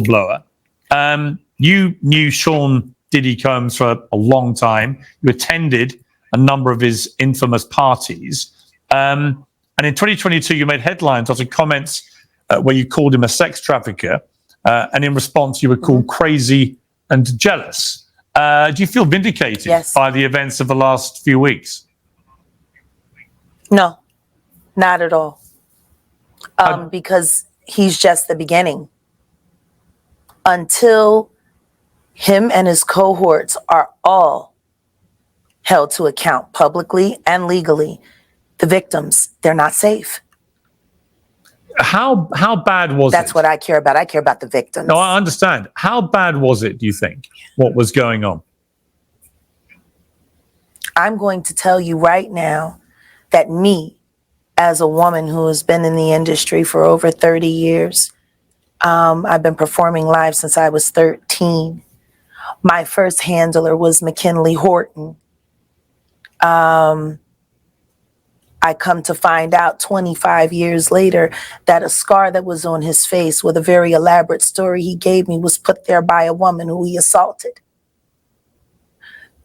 whistleblower. You knew Sean Diddy Combs for a long time. You attended a number of his infamous parties. And in 2022, you made headlines after comments where you called him a sex trafficker. And in response, you were called crazy and jealous. Do you feel vindicated by the events of the last few weeks? No, not at all. Because he's just the beginning. Until him and his cohorts are all held to account publicly and legally, the victims, they're not safe. How bad was it? That's what I care about. I care about the victims. No, I understand. How bad was it, do you think, what was going on? I'm going to tell you right now that me, as a woman who has been in the industry for over 30 years, I've been performing live since I was 13. My first handler was McKinley Horton. I come to find out 25 years later that a scar that was on his face with a very elaborate story he gave me was put there by a woman who he assaulted.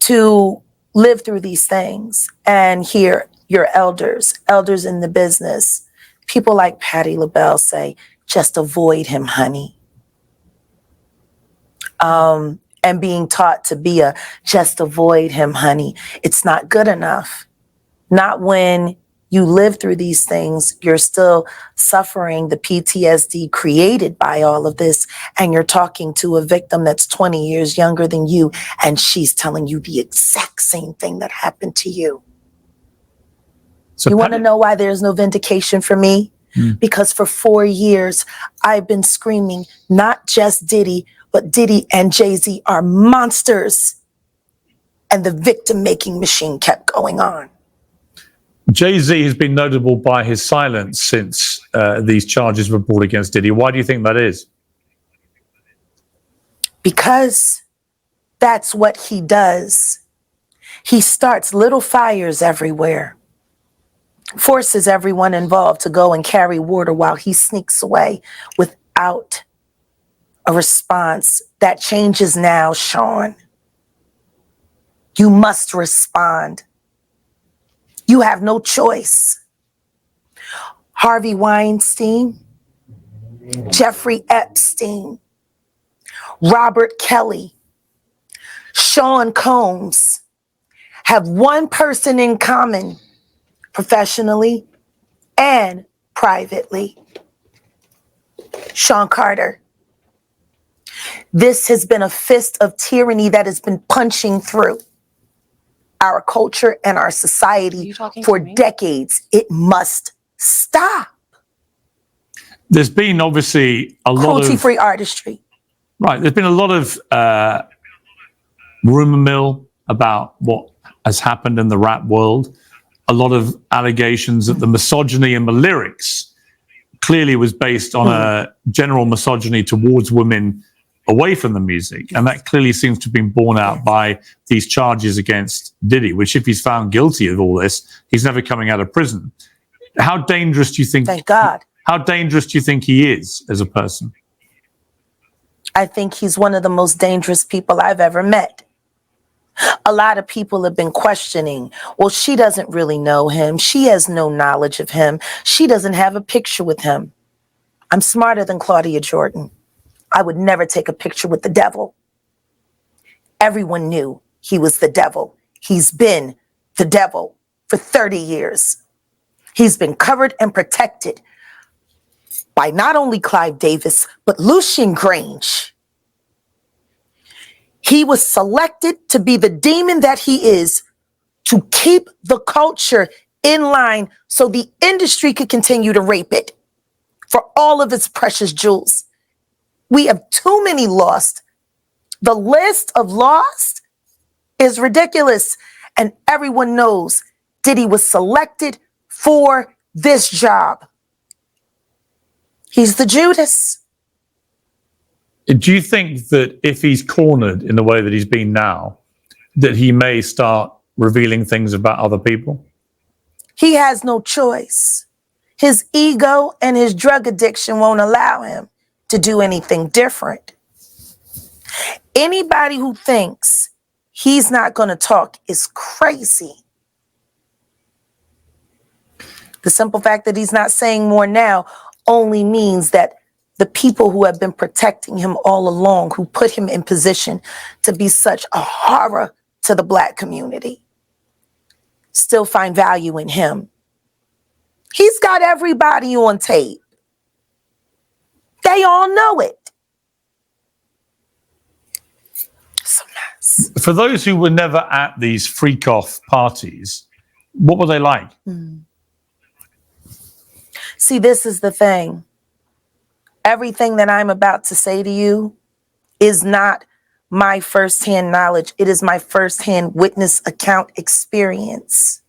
To live through these things and hear your elders in the business, people like Patti LaBelle say, just avoid him, honey. And being taught to be just avoid him, honey. It's not good enough. Not when you live through these things, you're still suffering the PTSD created by all of this, and you're talking to a victim that's 20 years younger than you, and she's telling you the exact same thing that happened to you. So you want to know why there's no vindication for me? Because for 4 years, I've been screaming, not just Diddy, but Diddy and Jay-Z are monsters. And the victim-making machine kept going on. Jay-Z has been notable by his silence since these charges were brought against Diddy. Why do you think that is? Because that's what he does. He starts little fires everywhere, forces everyone involved to go and carry water while he sneaks away without a response. That changes now, Sean. You must respond. You have no choice. Harvey Weinstein, Jeffrey Epstein, Robert Kelly, Sean Combs have one person in common, professionally and privately: Sean Carter. This has been a fist of tyranny that has been punching through our culture and our society for decades. It must stop. There's been obviously a lot of cruelty-free artistry. Right. There's been a lot of rumor mill about what has happened in the rap world. A lot of allegations that the misogyny in the lyrics clearly was based on a general misogyny towards women away from the music. And that clearly seems to have been borne out by these charges against Diddy, which if he's found guilty of all this, he's never coming out of prison. How dangerous do you think? Thank God. How dangerous do you think he is as a person? I think he's one of the most dangerous people I've ever met. A lot of people have been questioning, well, she doesn't really know him. She has no knowledge of him. She doesn't have a picture with him. I'm smarter than Claudia Jordan. I would never take a picture with the devil. Everyone knew he was the devil. He's been the devil for 30 years. He's been covered and protected by not only Clive Davis, but Lucian Grange. He was selected to be the demon that he is, to keep the culture in line so the industry could continue to rape it for all of its precious jewels. We have too many lost. The list of lost is ridiculous. And everyone knows Diddy was selected for this job. He's the Judas. Do you think that if he's cornered in the way that he's been now, that he may start revealing things about other people? He has no choice. His ego and his drug addiction won't allow him to do anything different. Anybody who thinks he's not going to talk is crazy. The simple fact that he's not saying more now only means that the people who have been protecting him all along, who put him in position to be such a horror to the Black community, still find value in him. He's got everybody on tape. They all know it. It's a mess. For those who were never at these freak-off parties, what were they like? See, this is the thing. Everything that I'm about to say to you is not my firsthand knowledge. It is my firsthand witness account experience.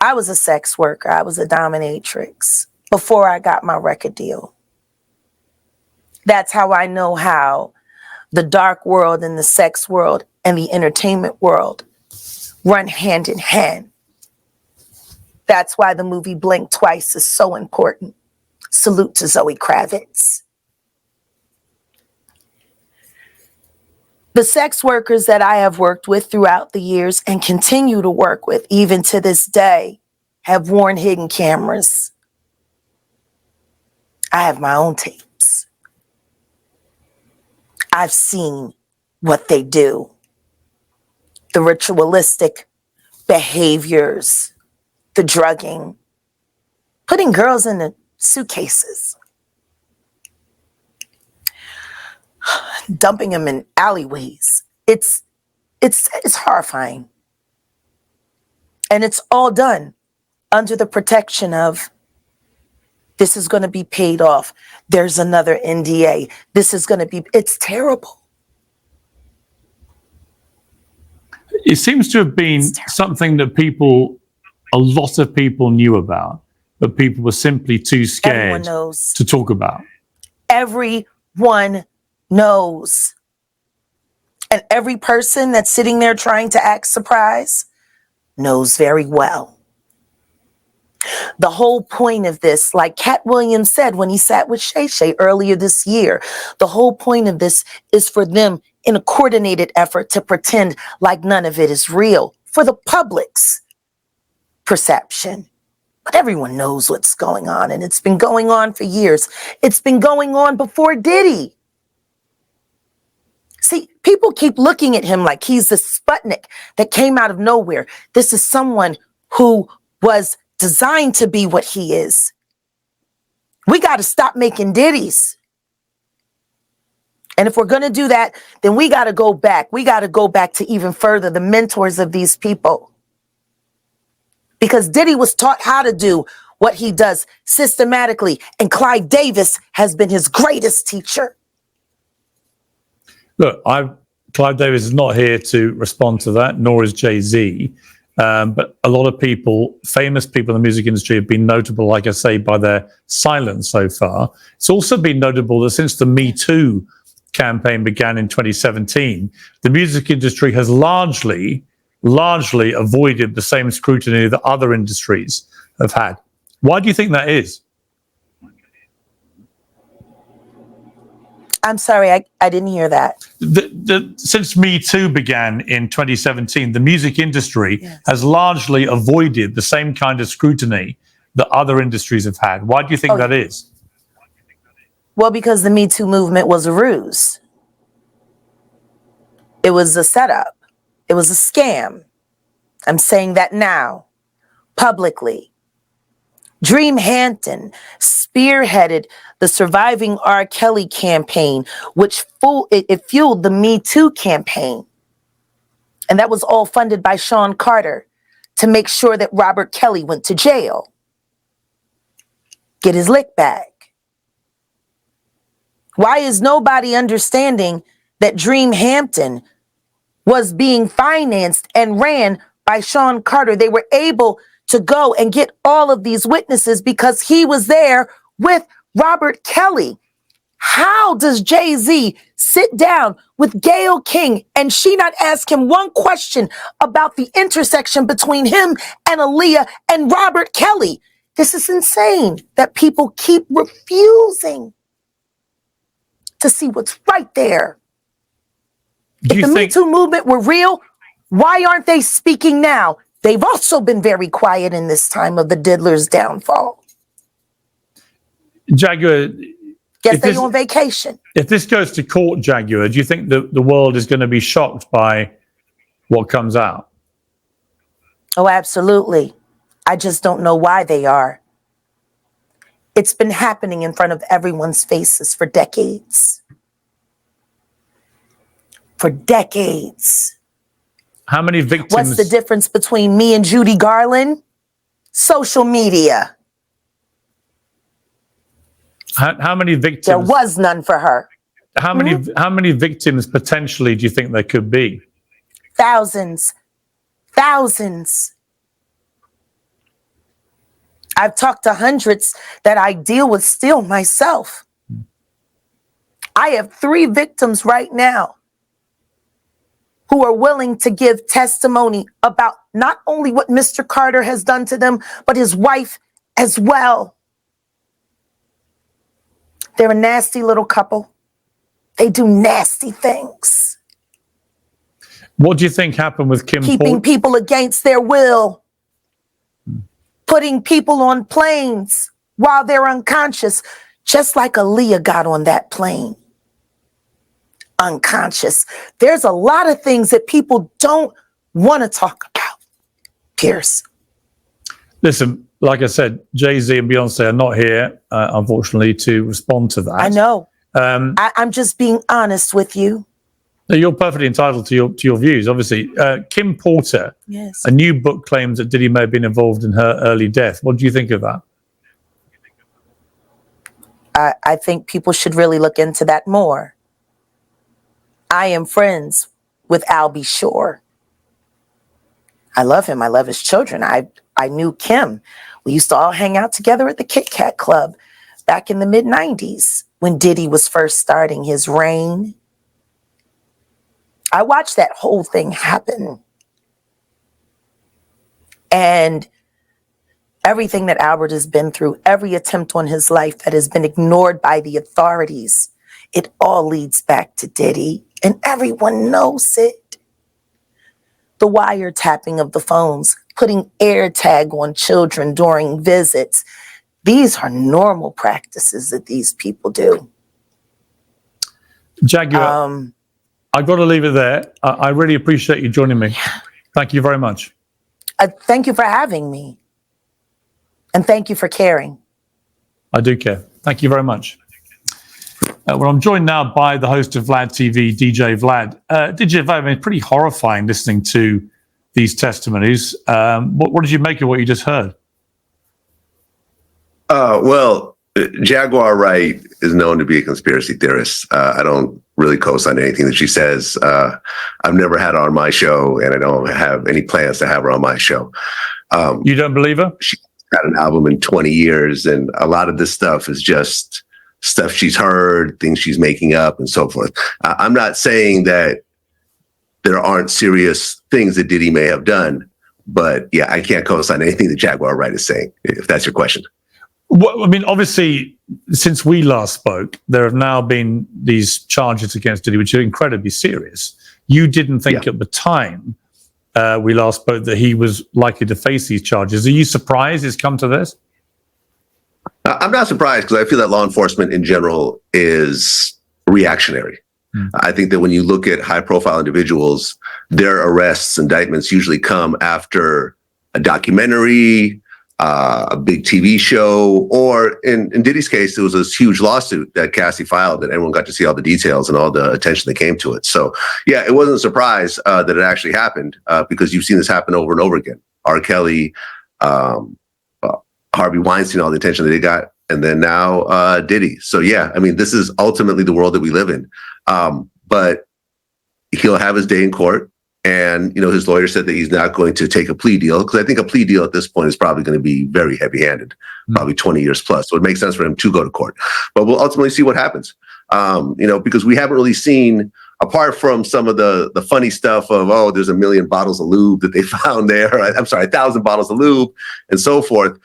I was a sex worker. I was a dominatrix before I got my record deal. That's how I know how the dark world and the sex world and the entertainment world run hand in hand. That's why the movie Blink Twice is so important. Salute to Zoe Kravitz. The sex workers that I have worked with throughout the years and continue to work with even to this day have worn hidden cameras. I have my own tapes. I've seen what they do. The ritualistic behaviors, the drugging, putting girls in the suitcases, dumping them in alleyways. It's horrifying. And it's all done under the protection of, this is going to be paid off. There's another NDA. This is going to be, it's terrible. It seems to have been something that a lot of people knew about, but people were simply too scared to talk about. Everyone knows. And every person that's sitting there trying to act surprised knows very well. The whole point of this, like Cat Williams said when he sat with Shay Shay earlier this year, the whole point of this is for them in a coordinated effort to pretend like none of it is real for the public's perception. But everyone knows what's going on, and it's been going on for years. It's been going on before Diddy. See, people keep looking at him like he's the Sputnik that came out of nowhere. This is someone who was designed to be what he is. We got to stop making Diddies. And if we're going to do that, then we got to go back. We got to go back to even further, the mentors of these people. Because Diddy was taught how to do what he does systematically. And Clyde Davis has been his greatest teacher. Look, Clive Davis is not here to respond to that, nor is Jay-Z. But a lot of people, famous people in the music industry, have been notable, like I say, by their silence so far. It's also been notable that since the Me Too campaign began in 2017, the music industry has largely avoided the same scrutiny that other industries have had. Why do you think that is? I'm sorry, I didn't hear that. Since Me Too began in 2017, the music industry has largely avoided the same kind of scrutiny that other industries have had. Why do you think that is? Well, because the Me Too movement was a ruse. It was a setup. It was a scam. I'm saying that now, publicly. Dream Hampton spearheaded the Surviving R. Kelly campaign, which fueled the Me Too campaign. And that was all funded by Sean Carter to make sure that Robert Kelly went to jail. Get his lick back. Why is nobody understanding that Dream Hampton was being financed and ran by Sean Carter? They were able to go and get all of these witnesses because he was there with Robert Kelly. How does Jay-Z sit down with Gayle King and she not ask him one question about the intersection between him and Aaliyah and Robert Kelly? This is insane that people keep refusing to see what's right there. Do If you the Me think, Too movement were real, why aren't they speaking now? They've also been very quiet in this time of the diddler's downfall. Jaguar, Guess they on vacation. if this goes to court, Jaguar, do you think the world is going to be shocked by what comes out? Oh, absolutely. I just don't know why they are. It's been happening in front of everyone's faces for decades. For decades. How many victims? What's the difference between me and Judy Garland? Social media. How many victims? There was none for her. How many victims potentially do you think there could be? Thousands. Thousands. I've talked to hundreds that I deal with still myself. I have 3 victims right now who are willing to give testimony about not only what Mr. Carter has done to them, but his wife as well. They're a nasty little couple. They do nasty things. What do you think happened with Kim? Keeping people against their will. Putting people on planes while they're unconscious, just like Aaliyah got on that plane. Unconscious. There's a lot of things that people don't want to talk about, Pierce. Listen, like I said, Jay-Z and Beyonce are not here, unfortunately, to respond to that. I know. I'm just being honest with you. You're perfectly entitled to your views, obviously. Kim Porter, Yes. a new book claims that Diddy may have been involved in her early death. What do you think of that? I think people should really look into that more. I am friends with Albie Shore. I love him. I love his children. I knew Kim. We used to all hang out together at the Kit Kat Club back in the mid-90s when Diddy was first starting his reign. I watched that whole thing happen. And everything that Albert has been through, every attempt on his life that has been ignored by the authorities, it all leads back to Diddy. And everyone knows it. The wiretapping of the phones, putting air tag on children during visits. These are normal practices that these people do. Jaguar, I've got to leave it there. I really appreciate you joining me. Thank you very much. Thank you for having me. And thank you for caring. I do care. Thank you very much. Well, I'm joined now by the host of Vlad TV, DJ Vlad. DJ Vlad, I mean, pretty horrifying listening to these testimonies. What did you make of what you just heard? Well, Jaguar Wright is known to be a conspiracy theorist. I don't really co-sign anything that she says. I've never had her on my show, and I don't have any plans to have her on my show. You don't believe her? She's got an album in 20 years, and a lot of this stuff is just stuff she's heard, things she's making up, and so forth. I'm not saying that there aren't serious things that Diddy may have done, but yeah, I can't co-sign anything that Jaguar Wright is saying, if that's your question. Well, I mean, obviously, since we last spoke, there have now been these charges against Diddy, which are incredibly serious. You didn't think at the time we last spoke that he was likely to face these charges. Are you surprised it's come to this? I'm not surprised, because I feel that law enforcement in general is reactionary. I think that when you look at high-profile individuals, their arrests, indictments usually come after a documentary, a big TV show, or in Diddy's case, there was this huge lawsuit that Cassie filed that everyone got to see all the details and all the attention that came to it. So, yeah, it wasn't a surprise that it actually happened, because you've seen this happen over and over again. R. Kelly, Harvey Weinstein, all the attention that they got, and then now Diddy. So, yeah, I mean, this is ultimately the world that we live in. But he'll have his day in court. And, you know, his lawyer said that he's not going to take a plea deal, because I think a plea deal at this point is probably going to be very heavy-handed, probably 20 years plus. So it makes sense for him to go to court. But we'll ultimately see what happens, you know, because we haven't really seen, apart from some of the funny stuff of, oh, there's 1 million bottles of lube that they found there. I'm sorry, 1,000 bottles of lube and so forth.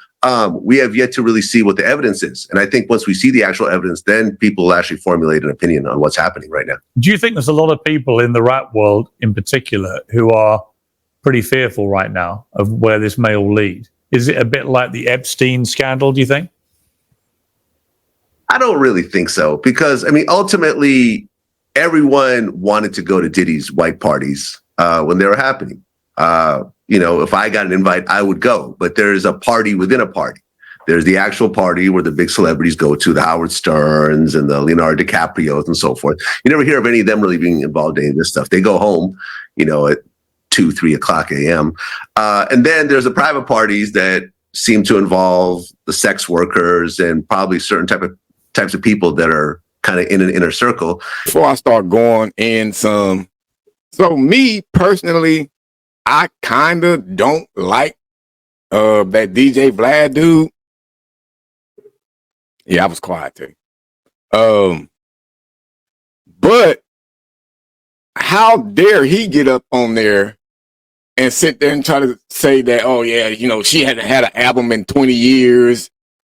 We have yet to really see what the evidence is. And I think once we see the actual evidence, then people will actually formulate an opinion on what's happening right now. Do you think there's a lot of people in the rap world in particular who are pretty fearful right now of where this may all lead? Is it a bit like the Epstein scandal, do you think? I don't really think so, because, I mean, ultimately, everyone wanted to go to Diddy's white parties when they were happening. If I got an invite, I would go. But there's a party within a party. There's the actual party where the big celebrities go to, the Howard Sterns and the Leonardo DiCaprios and so forth. You never hear of any of them really being involved in any of this stuff. They go home, at 2, 3 o'clock a.m. And then there's the private parties that seem to involve the sex workers and probably certain types of people that are kind of in an inner circle. Before I start going in so me personally, I kind of don't like that DJ Vlad dude. Yeah, I was quiet too. But how dare he get up on there and sit there and try to say that, oh yeah, she hadn't had an album in 20 years.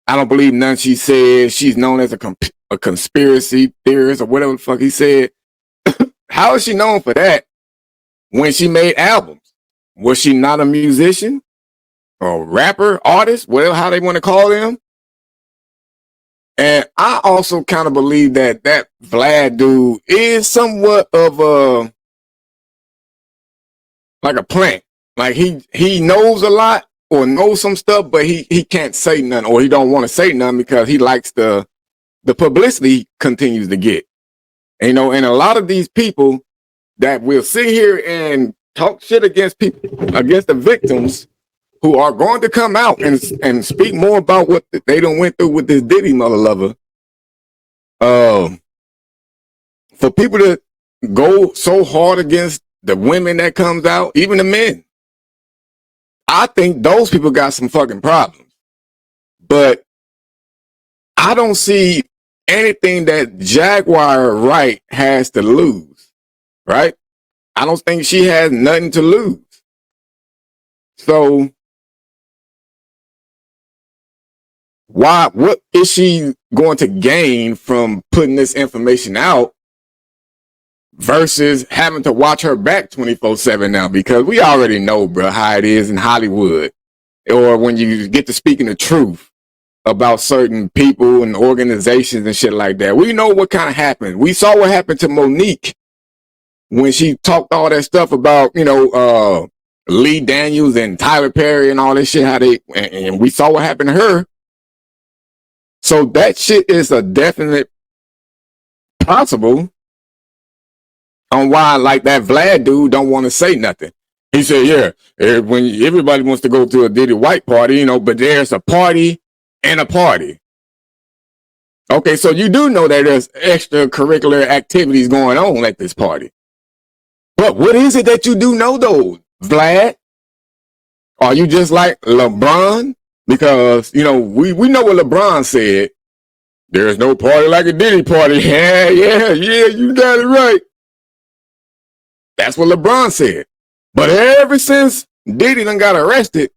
I don't believe none she said. She's known as a conspiracy theorist or whatever the fuck he said. How is she known for that when she made albums? Was she not a musician or rapper, artist, whatever, how they want to call them? And I also kind of believe that Vlad dude is somewhat of like a plant. Like he knows a lot or knows some stuff, but he can't say nothing, or he don't want to say nothing because he likes the publicity he continues to get. And a lot of these people that will sit here and talk shit against people, against the victims, who are going to come out and speak more about what they done went through with this Diddy mother lover. For people to go so hard against the women that comes out, even the men, I think those people got some fucking problems. But I don't see anything that Jaguar Wright has to lose, right? I don't think she has nothing to lose. So what is she going to gain from putting this information out versus having to watch her back 24/7 now? Because we already know, bro, how it is in Hollywood, or when you get to speaking the truth about certain people and organizations and shit like that. We know what kind of happened. We saw what happened to Monique when she talked all that stuff about, Lee Daniels and Tyler Perry and all this shit, and we saw what happened to her. So that shit is a definite possible on why, like, that Vlad dude don't want to say nothing. He said, yeah, when everybody wants to go to a Diddy white party, but there's a party and a party. Okay, so you do know that there's extracurricular activities going on at this party. But what is it that you do know, though, Vlad? Are you just like LeBron? Because, we know what LeBron said. There's no party like a Diddy party. Yeah, you got it right. That's what LeBron said. But ever since Diddy done got arrested,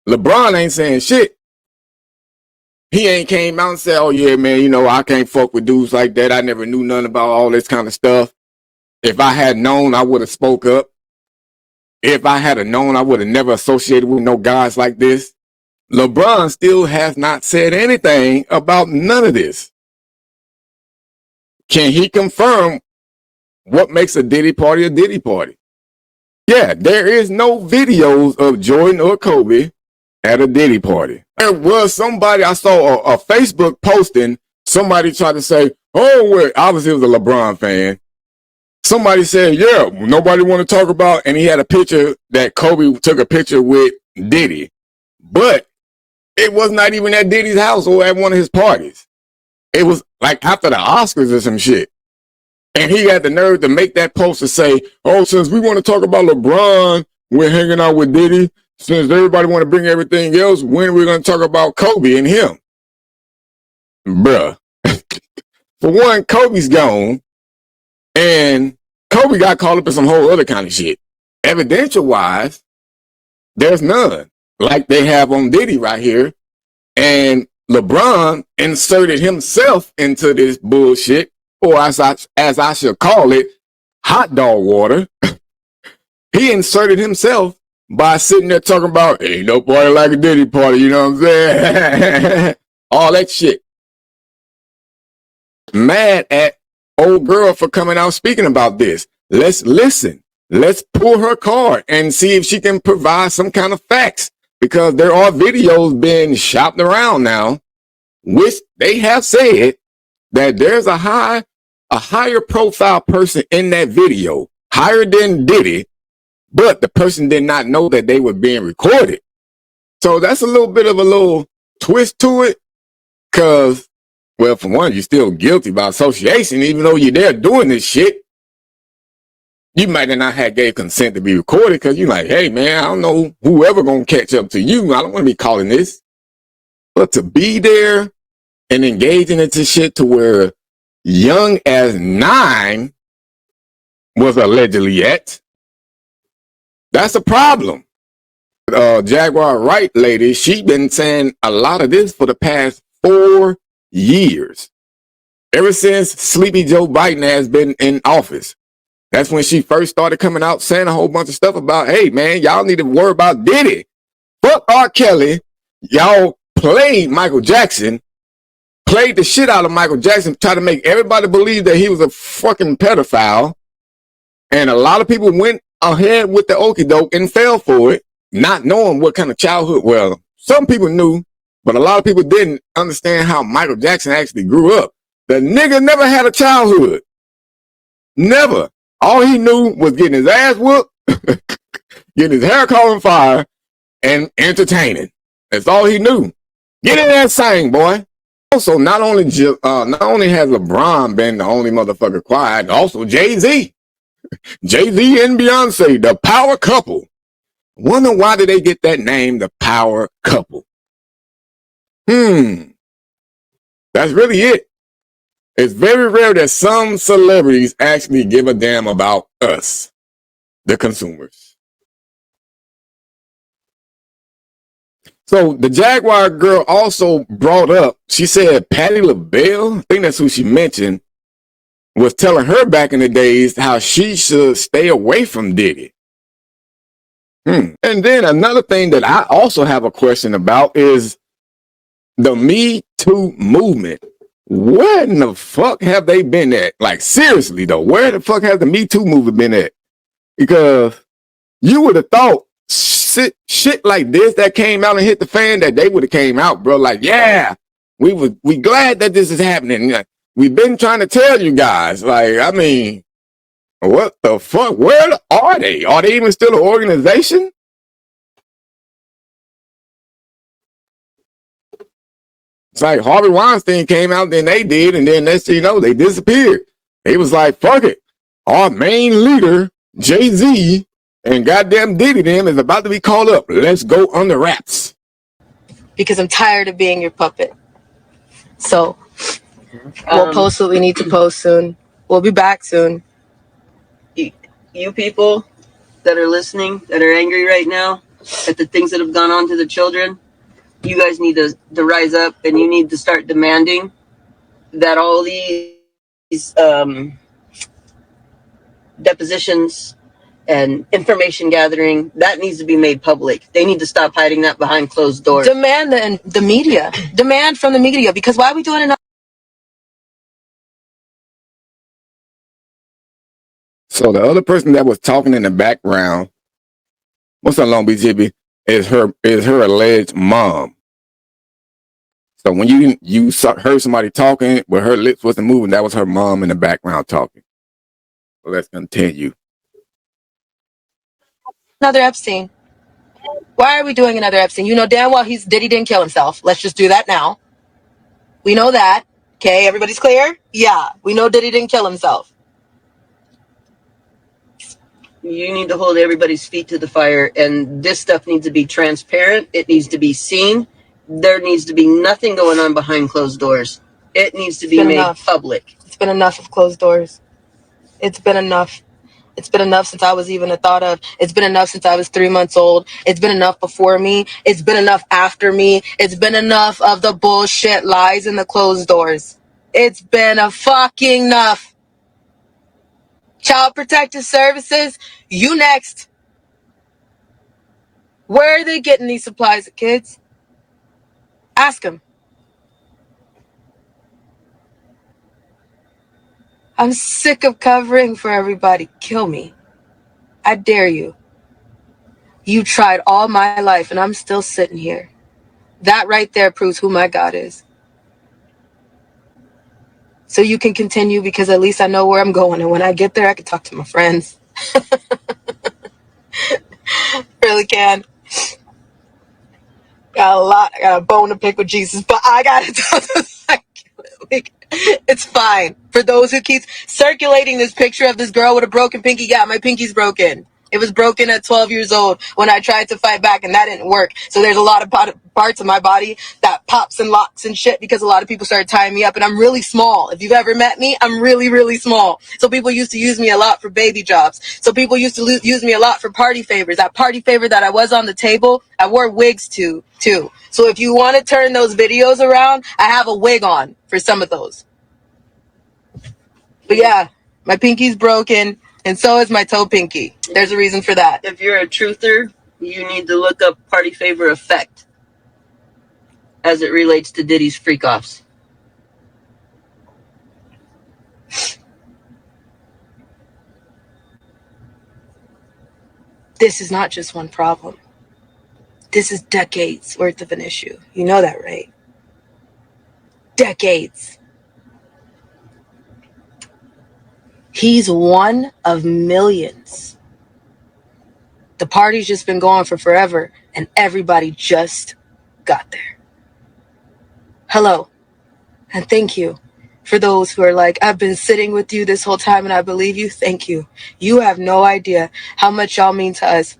LeBron ain't saying shit. He ain't came out and said, oh yeah, man, I can't fuck with dudes like that. I never knew nothing about all this kind of stuff. If I had known, I would have spoke up. If I had known, I would have never associated with no guys like this. LeBron still has not said anything about none of this. Can he confirm what makes a Diddy party a Diddy party? Yeah, there is no videos of Jordan or Kobe at a Diddy party. There was somebody, I saw a Facebook posting, somebody tried to say, oh, wait, obviously it was a LeBron fan. Somebody said, yeah, nobody want to talk about, and he had a picture that Kobe took a picture with Diddy. But it was not even at Diddy's house or at one of his parties. It was like after the Oscars or some shit. And he had the nerve to make that post to say, oh, since we want to talk about LeBron, we're hanging out with Diddy. Since everybody want to bring everything else, when are we going to talk about Kobe and him? Bruh. For one, Kobe's gone. And Kobe got caught up in some whole other kind of shit. Evidential-wise, there's none. like they have on Diddy right here. And LeBron inserted himself into this bullshit, or as I should call it, hot dog water. He inserted himself by sitting there talking about, ain't no party like a Diddy party, you know what I'm saying? All that shit. Mad at old girl for coming out speaking about this. Let's listen. Let's pull her card and see if she can provide some kind of facts, because there are videos being shopped around now, which they have said that there's a higher profile person in that video, higher than Diddy, but the person did not know that they were being recorded. So that's a little bit of a little twist to it, because, well, for one, you're still guilty by association, even though you're there doing this shit. You might have not had gave consent to be recorded, because you're like, hey, man, I don't know whoever gonna catch up to you. I don't want to be calling this. But to be there and engaging into shit to where young as 9 was allegedly at, that's a problem. Jaguar Wright lady, she been saying a lot of this for the past 4 years. Ever since Sleepy Joe Biden has been in office. That's when she first started coming out saying a whole bunch of stuff about, hey, man, y'all need to worry about Diddy. Fuck R. Kelly. Y'all played Michael Jackson, played the shit out of Michael Jackson, tried to make everybody believe that he was a fucking pedophile. And a lot of people went ahead with the okie doke and fell for it, not knowing what kind of childhood. Well, some people knew, but a lot of people didn't understand how Michael Jackson actually grew up. The nigga never had a childhood. Never. All he knew was getting his ass whooped, getting his hair caught on fire, and entertaining. That's all he knew. Get in there and sing, boy. Also, not only has LeBron been the only motherfucker quiet, also Jay-Z. Jay-Z and Beyonce, the power couple. Wonder why did they get that name, the power couple? That's really it. It's very rare that some celebrities actually give a damn about us, the consumers. So the Jaguar girl also brought up, she said Patti LaBelle, I think that's who she mentioned, was telling her back in the days how she should stay away from Diddy. And then another thing that I also have a question about is the Me Too movement. Where in the fuck have they been at? Like, seriously, though, where the fuck has the Me Too movement been at? Because you would have thought shit like this that came out and hit the fan, that they would have came out, bro. Like, yeah, we glad that this is happening. We've been trying to tell you guys. Like, I mean, what the fuck? Where are they? Are they even still an organization? It's like Harvey Weinstein came out, then they did, and then next thing you know, they disappeared. They was like, fuck it. Our main leader, Jay-Z, and goddamn Diddy them is about to be called up. Let's go under wraps. Because I'm tired of being your puppet. So we'll post what we need to post soon. We'll be back soon. You people that are listening, that are angry right now at the things that have gone on to the children, you guys need to rise up, and you need to start demanding that all these depositions and information gathering, that needs to be made public. They need to stop hiding that behind closed doors. Demand the media. Demand from the media. Because why are we doing enough? So the other person that was talking in the background, what's up, Long Beach Hippie, is her alleged mom. So when you heard somebody talking where her lips wasn't moving, that was her mom in the background talking. So let's continue. Another Epstein. Why are we doing another Epstein? You know damn well Diddy didn't kill himself. Let's just do that now. We know that. Okay, everybody's clear? Yeah, we know Diddy didn't kill himself. You need to hold everybody's feet to the fire, and this stuff needs to be transparent. It needs to be seen. There needs to be nothing going on behind closed doors. It needs to be made public. It's been enough of closed doors. It's been enough. It's been enough since I was even a thought of. It's been enough since I was 3 months old. It's been enough before me. It's been enough after me. It's been enough of the bullshit lies and the closed doors. It's been a fucking enough. Child Protective Services, you next. Where are they getting these supplies, kids? Ask them. I'm sick of covering for everybody. Kill me. I dare you. You tried all my life and I'm still sitting here. That right there proves who my God is. So you can continue because at least I know where I'm going. And when I get there, I can talk to my friends. Really can. I got a bone to pick with Jesus, but I got to tell the it's fine. For those who keep circulating this picture of this girl with a broken pinky, yeah, my pinky's broken. It was broken at 12 years old when I tried to fight back and that didn't work. So there's a lot of parts of my body that pops and locks and shit because a lot of people started tying me up and I'm really small. If you've ever met me, I'm really, really small. So people used to use me a lot for baby jobs. So people used to use me a lot for party favors. That party favor that I was on the table, I wore wigs too. So if you want to turn those videos around, I have a wig on for some of those. But yeah, my pinky's broken. And so is my toe pinky. There's a reason for that. If you're a truther, you need to look up party favor effect as it relates to Diddy's freak offs. This is not just one problem. This is decades worth of an issue. You know that, right? Decades. He's one of millions. The party's just been going for forever, and everybody just got there. Hello, and thank you for those who are like, I've been sitting with you this whole time, and I believe you. Thank you. You have no idea how much y'all mean to us.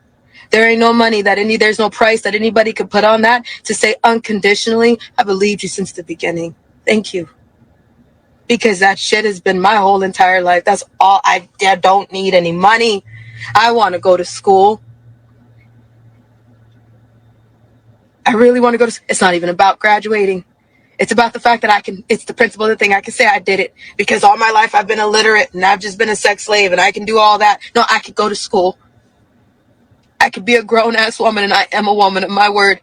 There ain't no money there's no price that anybody could put on that to say unconditionally, I believed you since the beginning. Thank you. Because that shit has been my whole entire life. That's all. I don't need any money. I want to go to school. I really want to go to school. It's not even about graduating. It's about the fact that it's the principle of the thing. I can say I did it because all my life I've been illiterate and I've just been a sex slave and I can do all that. No, I could go to school. I could be a grown-ass woman and I am a woman of my word.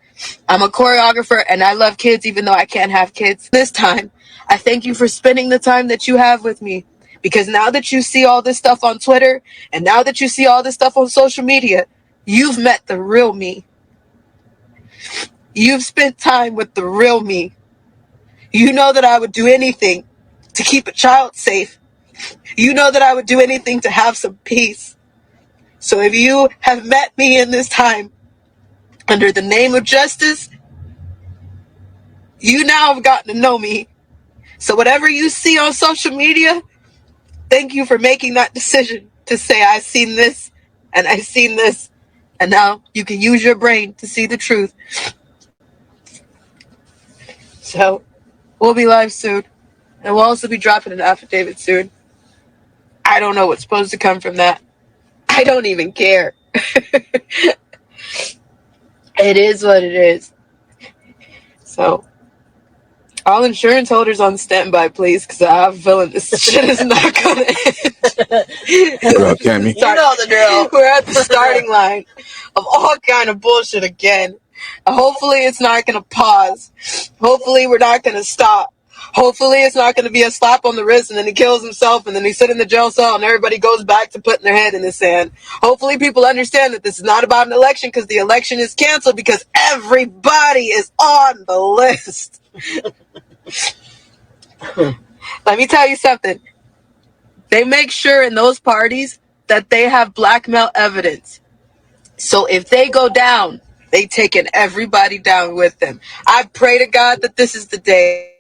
I'm a choreographer and I love kids even though I can't have kids. This time, I thank you for spending the time that you have with me. Because now that you see all this stuff on Twitter and now that you see all this stuff on social media, you've met the real me. You've spent time with the real me. You know that I would do anything to keep a child safe. You know that I would do anything to have some peace. So if you have met me in this time under the name of justice, you now have gotten to know me. So whatever you see on social media, thank you for making that decision to say, I've seen this and I've seen this. And now you can use your brain to see the truth. So we'll be live soon. And we'll also be dropping an affidavit soon. I don't know what's supposed to come from that. I don't even care. It is what it is. So, all insurance holders on standby, please, because I have a feeling this shit is not going to end. Girl, Tammy. You know the drill. We're at the starting line of all kind of bullshit again. Hopefully it's not going to pause. Hopefully we're not going to stop. Hopefully it's not going to be a slap on the wrist and then he kills himself and then he's sitting in the jail cell and everybody goes back to putting their head in the sand. Hopefully people understand that this is not about an election because the election is canceled because everybody is on the list. Let me tell you something. They make sure in those parties that they have blackmail evidence. So if they go down, they taking everybody down with them. I pray to God that this is the day.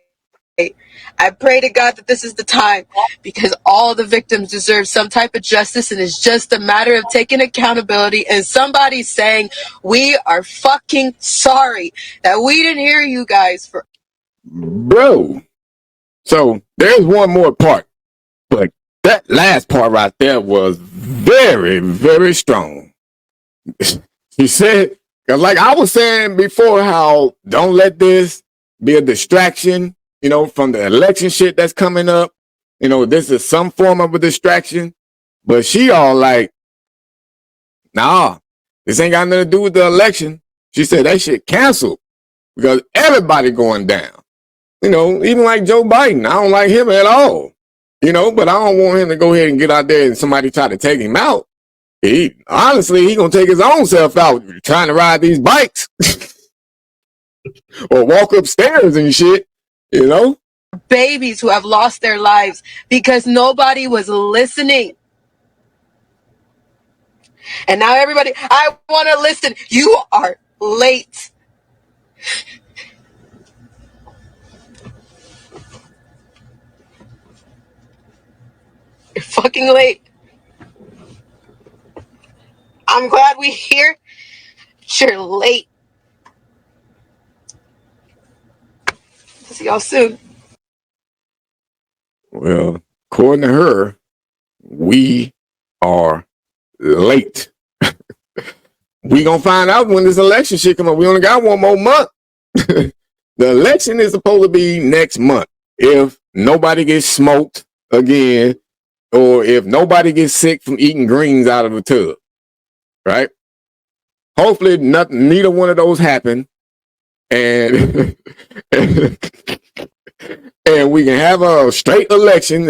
I pray to God that this is the time because all the victims deserve some type of justice and it's just a matter of taking accountability and somebody saying, we are fucking sorry that we didn't hear you guys for. Bro. So there's one more part, but That last part right there was very, very strong. He said, 'cause like I was saying before, how don't let this be a distraction, from the election shit that's coming up. This is some form of a distraction. But she all like, nah, this ain't got nothing to do with the election. She said that shit canceled because everybody going down. Even like Joe Biden, I don't like him at all. But I don't want him to go ahead and get out there and somebody try to take him out. Honestly, he gonna take his own self out trying to ride these bikes or walk upstairs and shit, Babies who have lost their lives because nobody was listening. And now everybody, I want to listen. You are late. You're fucking late. I'm glad we're here. You're late. See y'all soon. Well, according to her, we are late. We gonna find out when this election shit come up. We only got one more month. The election is supposed to be next month. If nobody gets smoked again, or if nobody gets sick from eating greens out of a tub, right? Hopefully, neither one of those happen, and and we can have a straight election.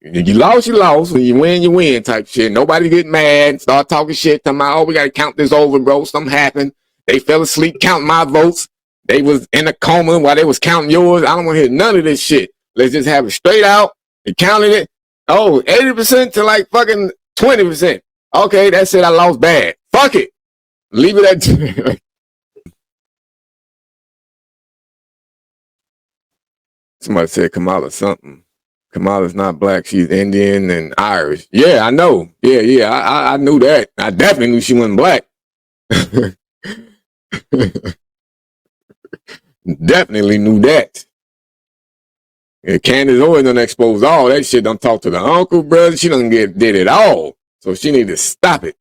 You lost, you lost. When you win, you win type shit. Nobody get mad, start talking shit, talking about, oh, we got to count this over, bro. Something happened. They fell asleep counting my votes. They was in a coma while they was counting yours. I don't want to hear none of this shit. Let's just have it straight out. They counted it. Oh, 80% to like fucking 20%. Okay, that's it. I lost bad. Fuck it. Leave it at... Somebody said Kamala something. Kamala's not black. She's Indian and Irish. Yeah, I know. Yeah. I knew that. I definitely knew she wasn't black. Definitely knew that. Yeah, Candace always done expose all that shit. Don't talk to the uncle, brother. She done did it all. So she need to stop it.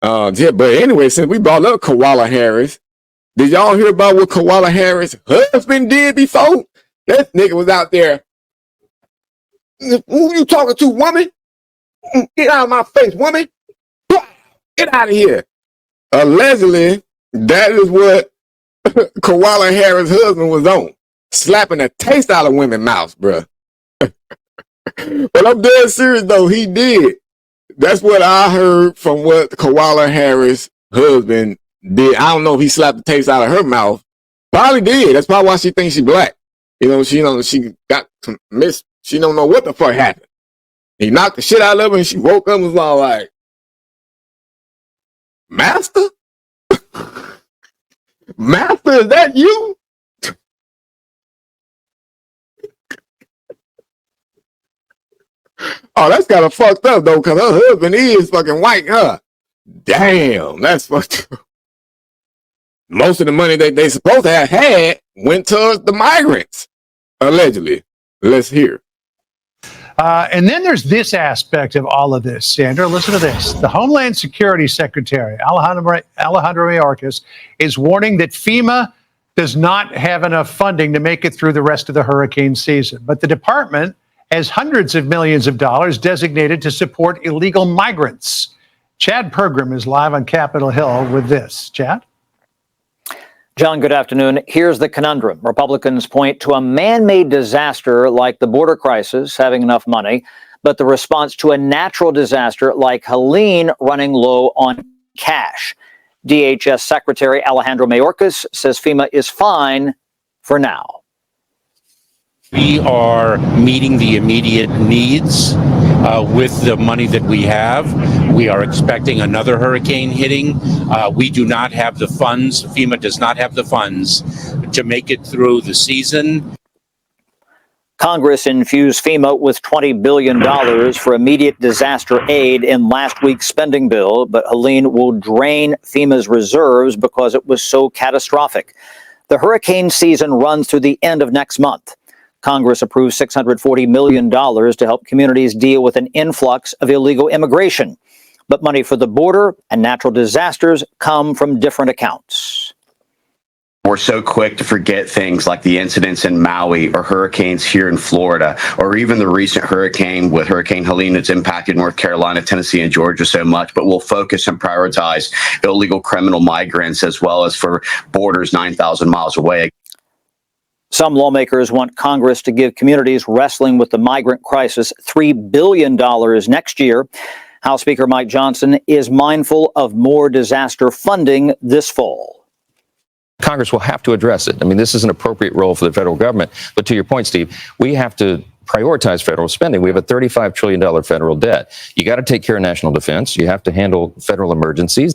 Yeah, but anyway, since we brought up Kamala Harris, did y'all hear about what Kamala Harris' husband did before? That nigga was out there. Who you talking to, woman? Get out of my face, woman. Get out of here. Allegedly, that is what Kamala Harris' husband was on. Slapping the taste out of women's mouths, bruh. But I'm dead serious, though. He did. That's what I heard from what Kamala Harris' husband did. I don't know if he slapped the taste out of her mouth. Probably did. That's probably why she thinks she black. She got some she don't know what the fuck happened. He knocked the shit out of her and she woke up and was all like, Master? Master, is that you? Oh, that's kind of fucked up, though, because her husband is fucking white, huh? Damn, that's fucked up. Most of the money that they supposed to have had went towards the migrants, allegedly. Let's hear. And then there's this aspect of all of this, Sandra. Listen to this. The Homeland Security Secretary, Alejandro Mayorkas, is warning that FEMA does not have enough funding to make it through the rest of the hurricane season. But the department has hundreds of millions of dollars designated to support illegal migrants. Chad Pergram is live on Capitol Hill with this. Chad? John, good afternoon. Here's the conundrum. Republicans point to a man-made disaster like the border crisis having enough money, but the response to a natural disaster like Helene running low on cash. DHS Secretary Alejandro Mayorkas says FEMA is fine for now. We are meeting the immediate needs with the money that we have. We are expecting another hurricane hitting. We do not have the funds. FEMA does not have the funds to make it through the season. Congress infused FEMA with $20 billion for immediate disaster aid in last week's spending bill, but Helene will drain FEMA's reserves because it was so catastrophic. The hurricane season runs through the end of next month. Congress approved $640 million to help communities deal with an influx of illegal immigration. But money for the border and natural disasters come from different accounts. We're so quick to forget things like the incidents in Maui or hurricanes here in Florida, or even the recent hurricane with Hurricane Helene that's impacted North Carolina, Tennessee, and Georgia so much. But we'll focus and prioritize illegal criminal migrants as well as for borders 9,000 miles away. Some lawmakers want Congress to give communities wrestling with the migrant crisis $3 billion next year. House Speaker Mike Johnson is mindful of more disaster funding this fall. Congress will have to address it. I mean, this is an appropriate role for the federal government. But to your point, Steve, we have to prioritize federal spending. We have a $35 trillion federal debt. You got to take care of national defense. You have to handle federal emergencies.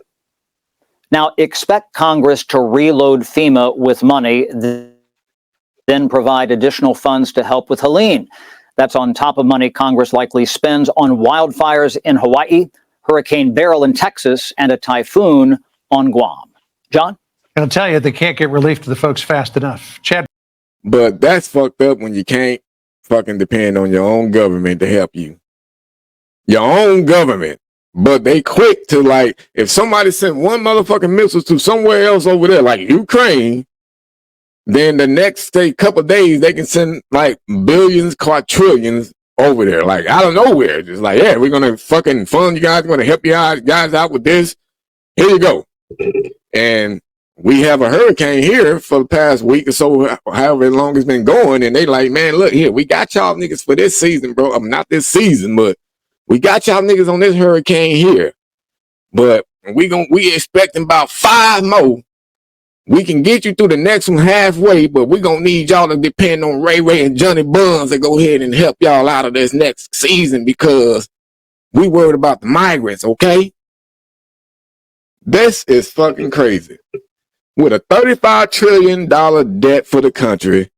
Now, expect Congress to reload FEMA with money, then provide additional funds to help with Helene. That's on top of money Congress likely spends on wildfires in Hawaii, Hurricane Beryl in Texas, and a typhoon on Guam. John? I'll tell you, they can't get relief to the folks fast enough. Chad. But that's fucked up when you can't fucking depend on your own government to help you. Your own government. But they quick to, like, if somebody sent one motherfucking missile to somewhere else over there, like Ukraine, then the next couple of days they can send like billions, quadrillions over there, like out of nowhere. Just like, yeah, we're gonna fucking fund you guys, we're gonna help you guys out with this. Here you go. And we have a hurricane here for the past week or so, however long it's been going, and they like, man, look here, we got y'all niggas for this season, bro. I mean, not this season, but we got y'all niggas on this hurricane here. But we expecting about 5 more. We can get you through the next one halfway, but we gonna need y'all to depend on Ray Ray and Johnny Buns to go ahead and help y'all out of this next season because we worried about the migrants, okay? This is fucking crazy. With a $35 trillion debt for the country,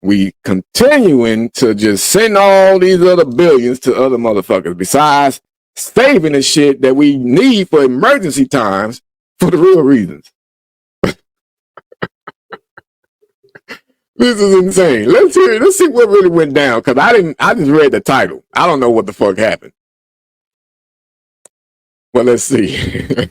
we continuing to just send all these other billions to other motherfuckers besides saving the shit that we need for emergency times for the real reasons. This is insane. Let's hear it. Let's see what really went down because I just read the title. I don't know what the fuck happened. Well, let's see.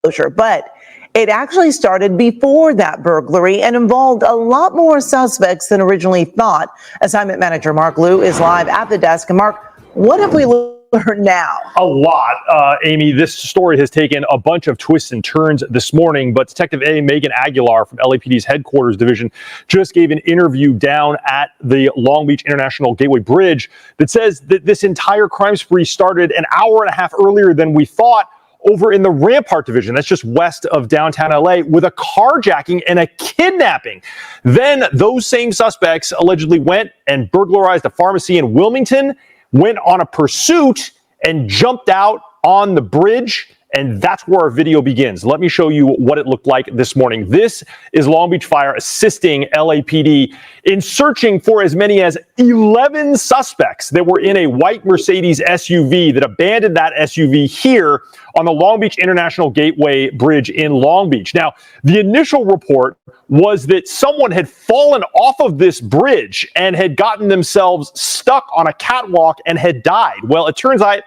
But it actually started before that burglary and involved a lot more suspects than originally thought. Assignment manager Mark Liu is live at the desk. And Mark, what have we learned now? A lot, Amy. This story has taken a bunch of twists and turns this morning, but Detective A. Megan Aguilar from LAPD's headquarters division just gave an interview down at the Long Beach International Gateway Bridge that says that this entire crime spree started an hour and a half earlier than we thought over in the Rampart division. That's just west of downtown LA with a carjacking and a kidnapping. Then those same suspects allegedly went and burglarized a pharmacy in Wilmington, went on a pursuit and jumped out on the bridge. And that's where our video begins. Let me show you what it looked like this morning. This is Long Beach Fire assisting LAPD in searching for as many as 11 suspects that were in a white Mercedes SUV that abandoned that SUV here on the Long Beach International Gateway Bridge in Long Beach. Now, the initial report was that someone had fallen off of this bridge and had gotten themselves stuck on a catwalk and had died. Well, it turns out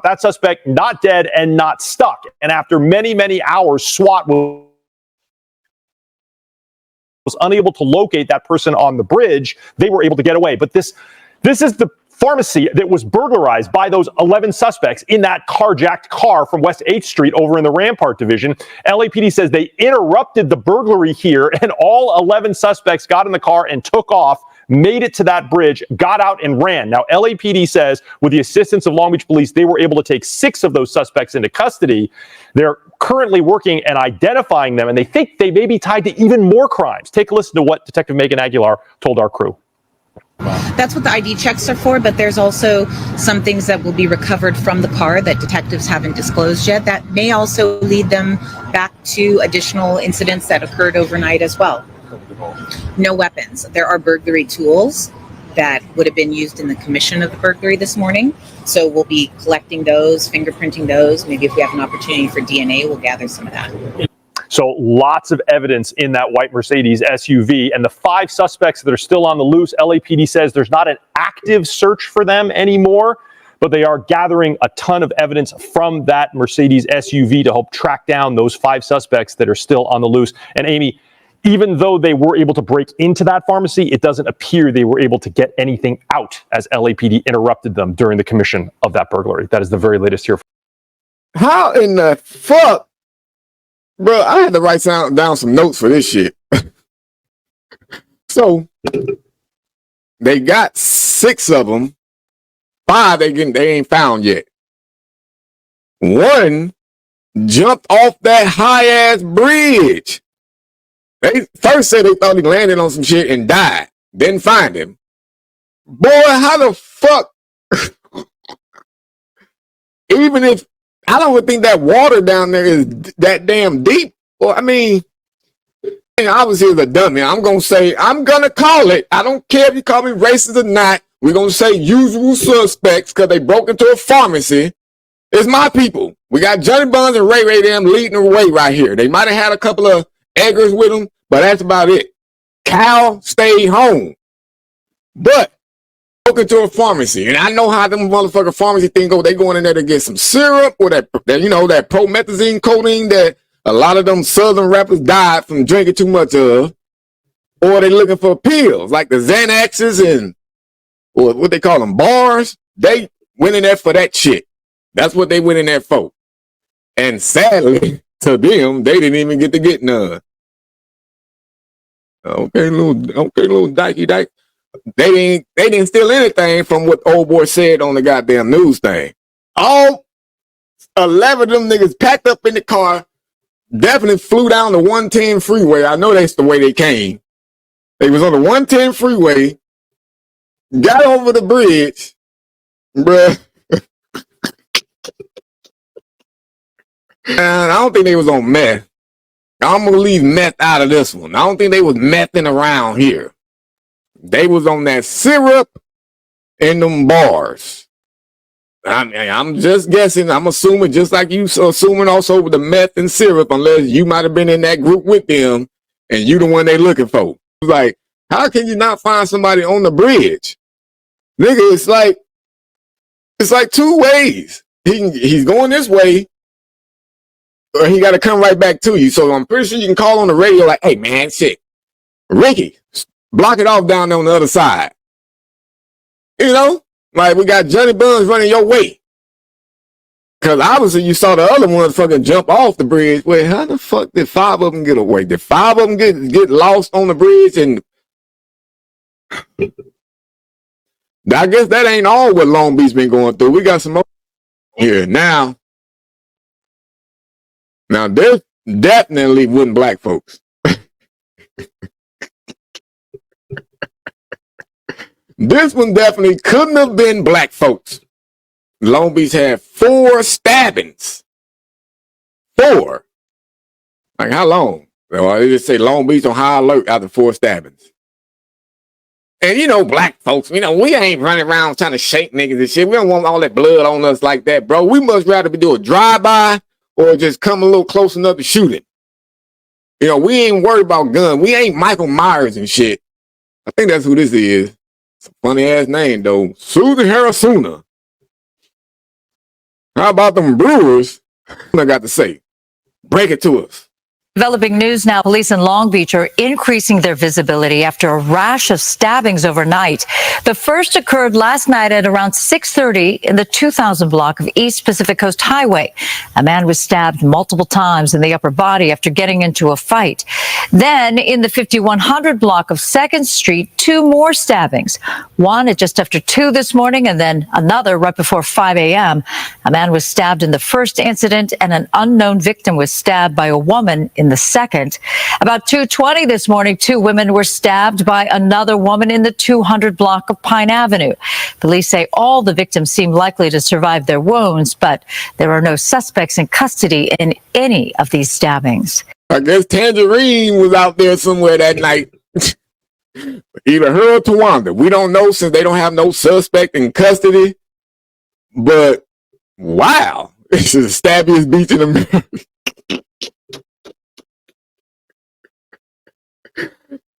that suspect not dead and not stuck. And after many, many hours, SWAT was unable to locate that person on the bridge. They were able to get away. But this is the pharmacy that was burglarized by those 11 suspects in that carjacked car from West 8th Street over in the Rampart division. LAPD says they interrupted the burglary here and all 11 suspects got in the car and took off, made it to that bridge, got out and ran. Now, LAPD says with the assistance of Long Beach Police, they were able to take 6 of those suspects into custody. They're currently working and identifying them, and they think they may be tied to even more crimes. Take a listen to what Detective Megan Aguilar told our crew. That's what the ID checks are for, but there's also some things that will be recovered from the car that detectives haven't disclosed yet that may also lead them back to additional incidents that occurred overnight as well. No weapons. There are burglary tools that would have been used in the commission of the burglary this morning. So we'll be collecting those, fingerprinting those. Maybe if we have an opportunity for DNA, we'll gather some of that. So lots of evidence in that white Mercedes SUV. And the 5 suspects that are still on the loose, LAPD says there's not an active search for them anymore, but they are gathering a ton of evidence from that Mercedes SUV to help track down those 5 suspects that are still on the loose. And Amy, even though they were able to break into that pharmacy, it doesn't appear they were able to get anything out as LAPD interrupted them during the commission of that burglary. That is the very latest here. How in the fuck? Bro, I had to write down some notes for this shit. So, they got 6 of them. 5 they ain't found yet. 1 jumped off that high-ass bridge. They first said they thought he landed on some shit and died. Didn't find him. Boy, how the fuck? Even if, I don't think that water down there is that damn deep. Well, I mean, obviously as a dummy, I'm going to call it. I don't care if you call me racist or not. We're going to say usual suspects because they broke into a pharmacy. It's my people. We got Johnny Buns and Ray Ray them leading the way right here. They might have had a couple of eggers with them, but that's about it. Cal stayed home. But broke into a pharmacy. And I know how them motherfucking pharmacy thing go. They going in there to get some syrup or that that promethazine codeine that a lot of them southern rappers died from drinking too much of. Or they looking for pills like the Xanaxes and or what they call them, bars. They went in there for that shit. That's what they went in there for. And sadly, to them, they didn't even get to get none. Okay, little dykey dyke. They didn't steal anything from what old boy said on the goddamn news thing. All 11 of them niggas packed up in the car, definitely flew down the 110 freeway. I know that's the way they came. They was on the 110 freeway, got over the bridge, bruh. And I don't think they was on meth. I'm gonna leave meth out of this one. I don't think they was mething around here. They was on that syrup and them bars. I'm just guessing. I'm assuming just like you assuming also with the meth and syrup, unless you might have been in that group with them and you the one they looking for. It's like, how can you not find somebody on the bridge? Nigga, it's like 2 ways. He's going this way, or he got to come right back to you. So I'm pretty sure you can call on the radio like, hey, man, shit, Ricky, block it off down there on the other side. You know, like we got Johnny Buns running your way. Because obviously you saw the other ones fucking jump off the bridge. Wait, how the fuck did 5 of them get away? Did 5 of them get lost on the bridge? And I guess that ain't all what Long Beach been going through. We got some more here now. Now, there's definitely wasn't black folks. This one definitely couldn't have been black folks. Long Beach had 4 stabbings. 4. Like, how long? Well, they just say Long Beach on high alert after 4 stabbings. And you know, black folks, we ain't running around trying to shake niggas and shit. We don't want all that blood on us like that, bro. We much rather be doing a drive-by or just come a little close enough to shoot it. We ain't worried about guns. We ain't Michael Myers and shit. I think that's who this is. It's a funny ass name though. Susan Harrisuna. How about them Brewers? What I got to say? Break it to us. Developing news now, police in Long Beach are increasing their visibility after a rash of stabbings overnight. The first occurred last night at around 6:30 in the 2000 block of East Pacific Coast Highway. A man was stabbed multiple times in the upper body after getting into a fight. Then in the 5100 block of 2nd Street, 2 more stabbings. One at just after 2 this morning and then another right before 5 a.m. A man was stabbed in the first incident and an unknown victim was stabbed by a woman in the second. About 2:20 this morning, 2 women were stabbed by another woman in the 200 block of Pine Avenue. Police say all the victims seem likely to survive their wounds, but there are no suspects in custody in any of these stabbings. I guess Tangerine was out there somewhere that night. Either her or Tawanda. We don't know since they don't have no suspect in custody. But wow, this is the stabbiest beach in America.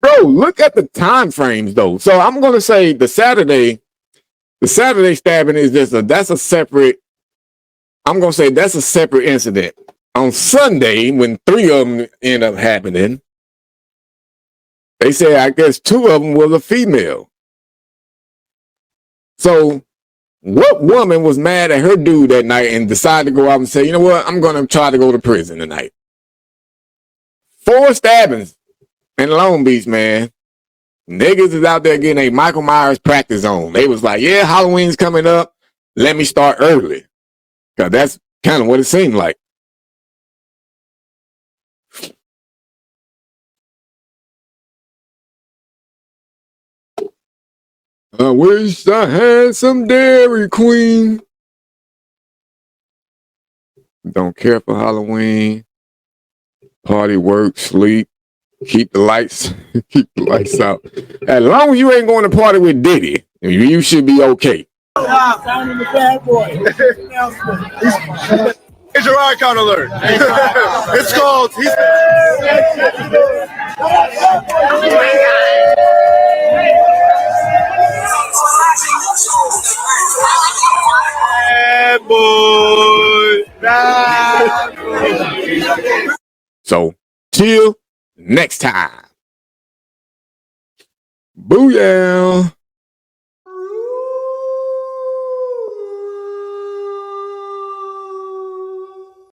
Bro, look at the time frames though. So I'm gonna say the Saturday stabbing is that's a separate. I'm gonna say that's a separate incident. On Sunday, when 3 of them end up happening, they say I guess 2 of them was a female. So what woman was mad at her dude that night and decided to go out and say, you know what, I'm gonna try to go to prison tonight? 4 stabbings in Long Beach, man. Niggas is out there getting a Michael Myers practice on. They was like, yeah, Halloween's coming up. Let me start early. Because that's kind of what it seemed like. I wish I had some Dairy Queen. Don't care for Halloween. Party, work, sleep. Keep the lights out. As long as you ain't going to party with Diddy, you should be okay. It's your icon alert. It's called. Bad boy. Bad boy. So, till next time. Booyah.